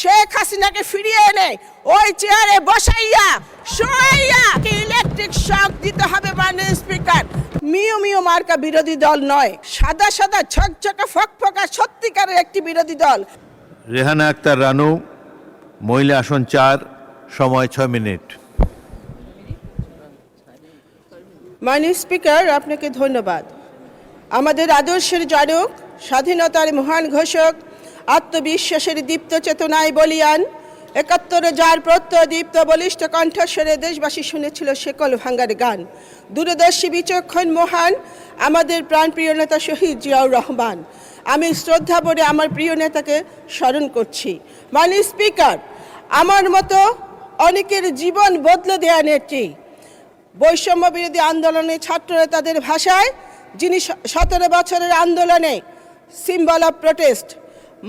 শেখ হাসিনাকে ফিরিয়ে এনে ওই চেয়ারে বসাইয়া শোয়াইয়া ইলেকট্রিক শক দিতে হবে মাননীয় স্পিকার। মিউ মিউ মার্কা বিরোধী দল নয়, সাদা সাদা ঝকঝকা ফকফকা সত্যিকারের একটি বিরোধী দল। রেহানা আক্তার রানু, মহিলা আসন 4, সময় 6 মিনিট। মাননীয় স্পিকার, আপনাকে ধন্যবাদ। আমাদের আদর্শের জনক, স্বাধীনতার মহান ঘোষক, আত্মবিশ্বাসের দীপ্ত চেতনায় বলিয়ান, ৭১ যার প্রত্যয় দীপ্ত বলিষ্ঠ কণ্ঠস্বরে দেশবাসী শুনেছিল শেকল ভাঙ্গার গান। দূরদর্শী বিচক্ষণ মহান আমাদের প্রাণপ্রিয় নেতা শহীদ জিয়াউর রহমান। আমি শ্রদ্ধা ভরে আমার প্রিয় নেতাকে স্মরণ করছি। মাননীয় স্পিকার, আমার মতো অনেকের জীবন বদলে দেয়া নেত্রী, বৈষম্য বিরোধী আন্দোলনে ছাত্রনেতাদের ভাষায় যিনি 17 বছরের আন্দোলনে সিম্বল অফ প্রোটেস্ট,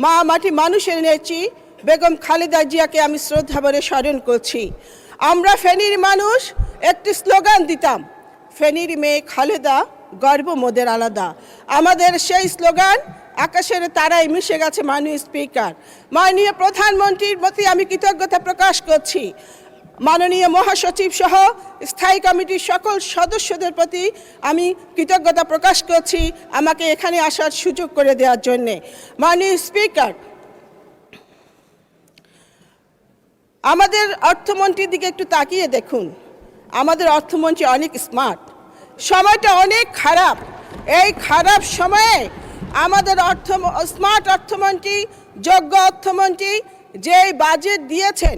মা মাটি মানুষের নেত্রী বেগম খালেদা জিয়াকে আমি শ্রদ্ধা ভরে স্মরণ করছি। আমরা ফেনীর মানুষ একটি স্লোগান দিতাম, ফেনীর মেয়ে খালেদা, গর্ব মোদের আলাদা। আমাদের সেই স্লোগান আকাশের তারায় মিশে গেছে। মাননীয় স্পিকার, মাননীয় প্রধানমন্ত্রীর প্রতি আমি কৃতজ্ঞতা প্রকাশ করছি। মাননীয় মহাসচিব সহ স্থায়ী কমিটির সকল সদস্যদের প্রতি আমি কৃতজ্ঞতা প্রকাশ করছি আমাকে এখানে আসার সুযোগ করে দেওয়ার জন্যে। মাননীয় স্পিকার, আমাদের অর্থমন্ত্রীর দিকে একটু তাকিয়ে দেখুন। আমাদের অর্থমন্ত্রী অনেক স্মার্ট, সময়টা অনেক খারাপ। এই খারাপ সময়ে আমাদের স্মার্ট অর্থমন্ত্রী, যোগ্য অর্থমন্ত্রী যেই বাজেট দিয়েছেন,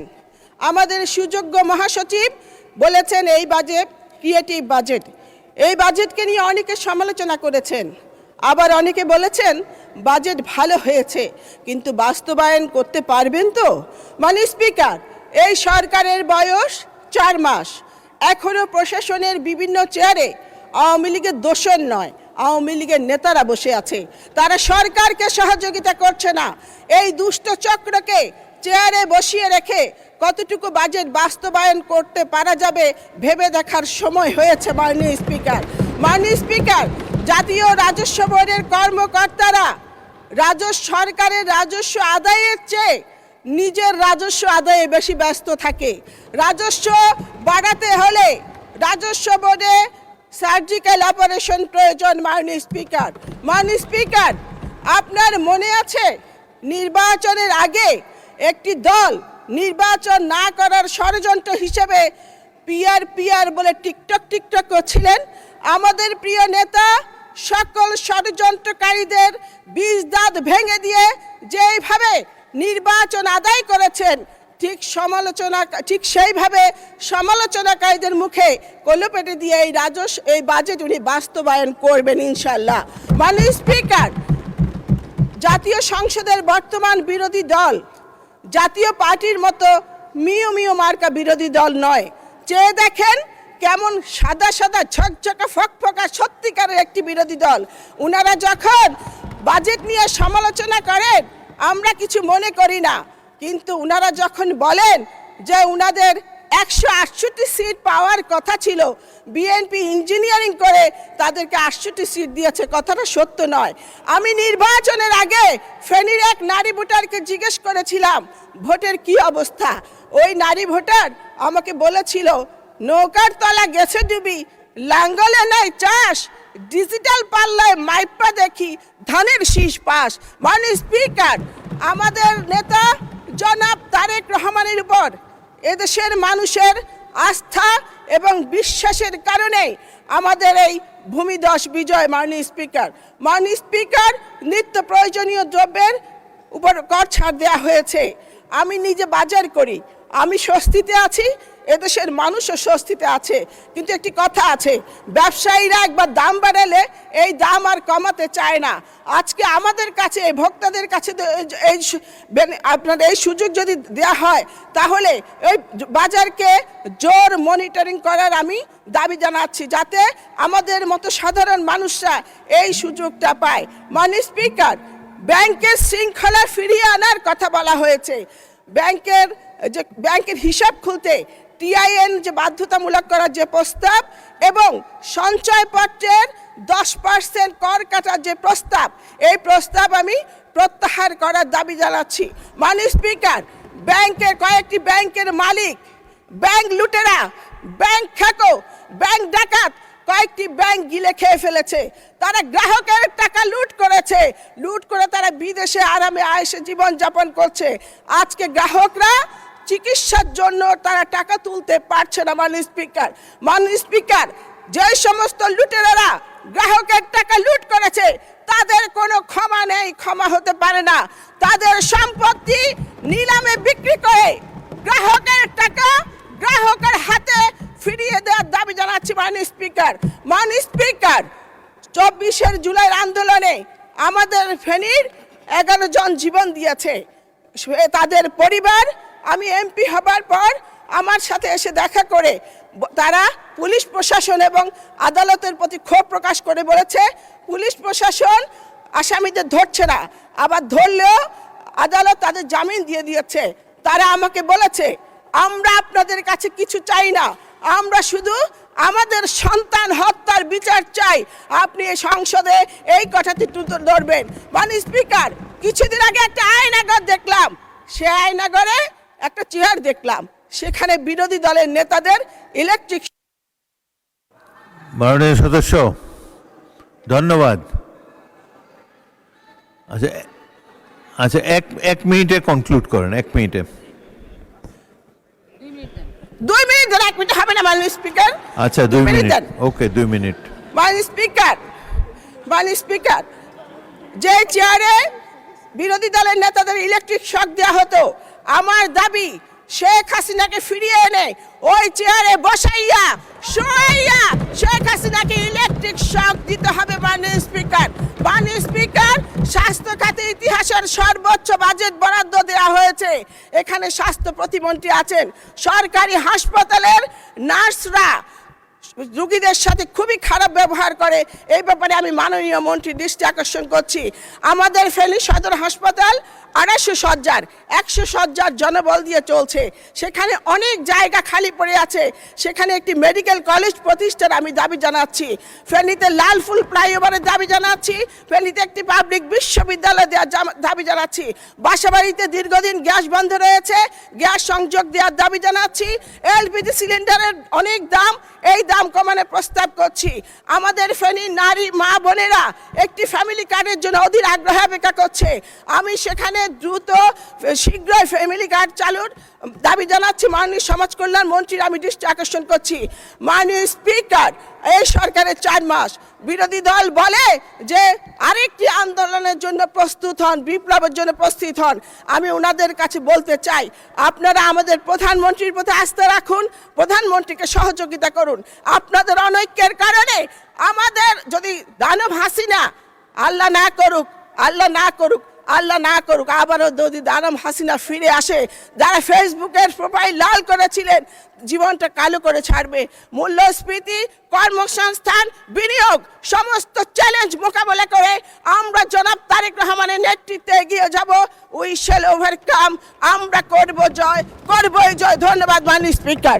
আমাদের সুযোগ্য মহাসচিব বলেছেন এই বাজেট ক্রিয়েটিভ বাজেট। এই বাজেটকে নিয়ে অনেকে সমালোচনা করেছেন, আবার অনেকে বলেছেন বাজেট ভালো হয়েছে, কিন্তু বাস্তবায়ন করতে পারবেন তো? মাননীয় স্পিকার, এই সরকারের বয়স 4 মাস, এখনও প্রশাসনের বিভিন্ন চেয়ারে আওয়ামী লীগের দোসর নয়, আওয়ামী লীগের নেতারা বসে আছে। তারা সরকারকে সহযোগিতা করছে না। এই দুষ্ট চক্রকে চেয়ারে বসিয়ে রেখে কতটুকু বাজেট বাস্তবায়ন করতে পারা যাবে ভেবে দেখার সময় হয়েছে। মাননীয় স্পিকার, মাননীয় স্পিকার, জাতীয় রাজস্ব বোর্ডের কর্মকর্তারা সরকারের রাজস্ব আদায়ের চেয়ে নিজের রাজস্ব আদায়ে বেশি ব্যস্ত থাকে। রাজস্ব বাড়াতে হলে রাজস্ব বোর্ডে সার্জিক্যাল অপারেশন প্রয়োজন। মাননীয় স্পিকার, মাননীয় স্পিকার, আপনার মনে আছে নির্বাচনের আগে একটি দল নির্বাচন না করার ষড়যন্ত্র হিসেবে পিআর বলে টিকটক করছিলেন? আমাদের প্রিয় নেতা সকল ষড়যন্ত্রকারীদের বিষ দাঁত ভেঙে দিয়ে যেইভাবে নির্বাচন আদায় করেছেন, ঠিক সেইভাবে সমালোচনাকারীদের মুখে কলপেটে দিয়ে এই বাজেট উনি বাস্তবায়ন করবেন ইনশাল্লাহ। মাননীয় স্পিকার, জাতীয় সংসদের বর্তমান বিরোধী দল জাতীয় পার্টির মতো মিউ মিউ মার্কা বিরোধী দল নয়। চেয়ে দেখেন কেমন সাদা সাদা ঝকঝকা ফকফকা সত্যিকারের একটি বিরোধী দল। উনারা যখন বাজেট নিয়ে সমালোচনা করেন আমরা কিছু মনে করি না, কিন্তু উনারা যখন বলেন যে উনাদের 168 সিট পাওয়ার কথা ছিল, বিএনপি ইঞ্জিনিয়ারিং করে তাদেরকে 68 সিট দিয়েছে, কথাটা সত্য নয়। আমি নির্বাচনের আগে ফেনীর এক নারী ভোটারকে জিজ্ঞেস করেছিলাম ভোটের কি অবস্থা। ওই নারী ভোটার আমাকে বলেছিল নৌকার তলা গেছে ডুবি, লাঙ্গলে নাই চাষ, ডিজিটাল পাল্লায় মাইপা দেখি ধানের শীষ পাস। মাননীয় স্পিকার, আমাদের নেতা জনাব তারেক রহমানের উপর এদেশের মানুষের আস্থা এবং বিশ্বাসের কারণে আমাদের এই ভূমিধস বিজয়। মাননীয় স্পিকার, নিত্য প্রয়োজনীয় দ্রব্যের উপর কর ছাড় দেওয়া হয়েছে। আমি নিজে বাজার করি, আমি স্বস্তিতে আছি, এদেশের মানুষও স্বস্তিতে আছে। কিন্তু একটি কথা আছে, ব্যবসায়ীরা একবার দাম বাড়ালে এই দাম আর কমাতে চায় না। আজকে আমাদের কাছে ভোক্তাদের কাছে আপনার এই সুযোগ যদি দেওয়া হয় তাহলে এই বাজারকে জোর মনিটরিং করার আমি দাবি জানাচ্ছি, যাতে আমাদের মতো সাধারণ মানুষরা এই সুযোগটা পায়। মাননীয় স্পিকার, ব্যাংকের শৃঙ্খলা ফিরিয়ে আনার কথা বলা হয়েছে। ব্যাংকের হিসাব খুলতে টিআইএন যে বাধ্যতামূলক করার যে প্রস্তাব এবং সঞ্চয়পত্রের 10% কর কাটার যে প্রস্তাব, এই প্রস্তাব আমি প্রত্যাহার করার দাবি জানাচ্ছি। মাননীয় স্পিকার, কয়েকটি ব্যাংকের মালিক, ব্যাংক লুটেরা, ব্যাংক খ্যাকো, ব্যাংক ডাকাত কয়েকটি ব্যাংক গিলে খেয়ে ফেলেছে। তারা গ্রাহকের টাকা লুট করেছে, লুট করে তারা বিদেশে আরামে আয়েশে জীবন যাপন করছে। আজকে গ্রাহকরা চিকিৎসার জন্য তারা টাকা তুলতে পারছে না। মাননীয় স্পিকার, যে সমস্ত লুটেরারা গ্রাহকের টাকা লুট করেছে তাদের কোনো ক্ষমা নেই, ক্ষমা হতে পারে না। তাদের সম্পত্তি নিলামে বিক্রি করে গ্রাহকের টাকা গ্রাহকের হাতে ফিরিয়ে দেওয়ার দাবি জানাচ্ছি মাননীয় স্পিকার। 24 জুলাই আন্দোলনে আমাদের ফেনীর 11 জন জীবন দিয়েছে। তাদের পরিবার আমি এমপি হবার পর আমার সাথে এসে দেখা করে তারা পুলিশ প্রশাসন এবং আদালতের প্রতি ক্ষোভ প্রকাশ করে বলেছে পুলিশ প্রশাসন আসামিদের ধরছে না, আবার ধরলেও আদালত তাদের জামিন দিয়ে দিয়েছে। তারা আমাকে বলেছে আমরা আপনাদের কাছে কিছু চাই না, আমরা শুধু আমাদের সন্তান হত্যার বিচার চাই। আপনি এই সংসদে এই কথাটি তুলে ধরবেন। মাননীয় স্পিকার, কিছুদিন আগে একটা আয়নাগর দেখলাম, সে আয়নাগরে একটা চেয়ার দেখলাম, সেখানে বিরোধী দলের নেতাদের ইলেকট্রিক। মাননীয় সদস্য, ধন্যবাদ। আচ্ছা এক মিনিটে কনক্লুড করেন, 1 মিনিটে। 2 মিনিট ধরে, 1 মিনিট হবে না মাননীয় স্পিকার। আচ্ছা 2 মিনিট, ওকে 2 মিনিট। মাননীয় স্পিকার, যে চেয়ারে বিরোধী দলের নেতাদের ইলেকট্রিক শক দেওয়া হতো, আমার দাবি শেখ হাসিনাকে ফিরিয়ে এনে ওই চেয়ারে বসাইয়া শোয়াইয়া শেখ হাসিনাকে ইলেকট্রিক শক দিতে হবে। মাননীয় স্পিকার, স্বাস্থ্য খাতে ইতিহাসের সর্বোচ্চ বাজেট বরাদ্দ দেওয়া হয়েছে। এখানে স্বাস্থ্য প্রতিমন্ত্রী আছেন। সরকারি হাসপাতালের নার্সরা রোগীদের সাথে খুবই খারাপ ব্যবহার করে, এই ব্যাপারে আমি মাননীয় মন্ত্রীর দৃষ্টি আকর্ষণ করছি। আমাদের ফেনী সদর হাসপাতাল 250 শয্যার 100 শয্যার জনবল দিয়ে চলছে, সেখানে অনেক জায়গা খালি পড়ে আছে, সেখানে একটি মেডিকেল কলেজ প্রতিষ্ঠার আমি দাবি জানাচ্ছি। ফেনীতে লালফুল ফ্লাইওভারের দাবি জানাচ্ছি, ফেনীতে একটি পাবলিক বিশ্ববিদ্যালয় দেওয়ার দাবি জানাচ্ছি। বাসাবাড়িতে দীর্ঘদিন গ্যাস বন্ধ রয়েছে, গ্যাস সংযোগ দেওয়ার দাবি জানাচ্ছি। এলপিজি সিলিন্ডারের অনেক দাম, এই দাম কমানোর প্রস্তাব করছি। আমাদের ফেনীর নারী মা বোনেরা একটি ফ্যামিলি কার্ডের জন্য অধীর আগ্রহে অপেক্ষা করছে। আমি সেখানে দ্রুত শীঘ্রই ফ্যামিলি কার্ড চালুর দাবি জানাচ্ছি। মাননীয় সমাজ কল্যাণ মন্ত্রীর আমি দৃষ্টি আকর্ষণ করছি। মাননীয় স্পিকার, এই সরকারের 4 মাস, বিরোধী দল বলে যে আরেকটি আন্দোলনের জন্য প্রস্তুত হন, বিপ্লবের জন্য প্রস্তুত হন। আমি ওনাদের কাছে বলতে চাই, আপনারা আমাদের প্রধানমন্ত্রীর প্রতি আস্থা রাখুন, প্রধানমন্ত্রীকে সহযোগিতা করুন। আপনাদের অনৈক্যের কারণে আমাদের যদি দানব হাসিনা, আল্লাহ না করুক আবারও যদি দানব হাসিনা ফিরে আসে, যারা ফেসবুকের প্রোফাইল লাল করেছিলেন জীবনটা কালো করে ছাড়বে। মূল্যস্ফীতি, কর্মসংস্থান, বিনিয়োগ সমস্ত চ্যালেঞ্জ মোকাবেলা করে আমরা জনাব তারেক রহমানের নেতৃত্বে এগিয়ে যাব। উই শ্যাল ওভারকাম, আমরা করবই জয়। ধন্যবাদ মাননীয় স্পিকার।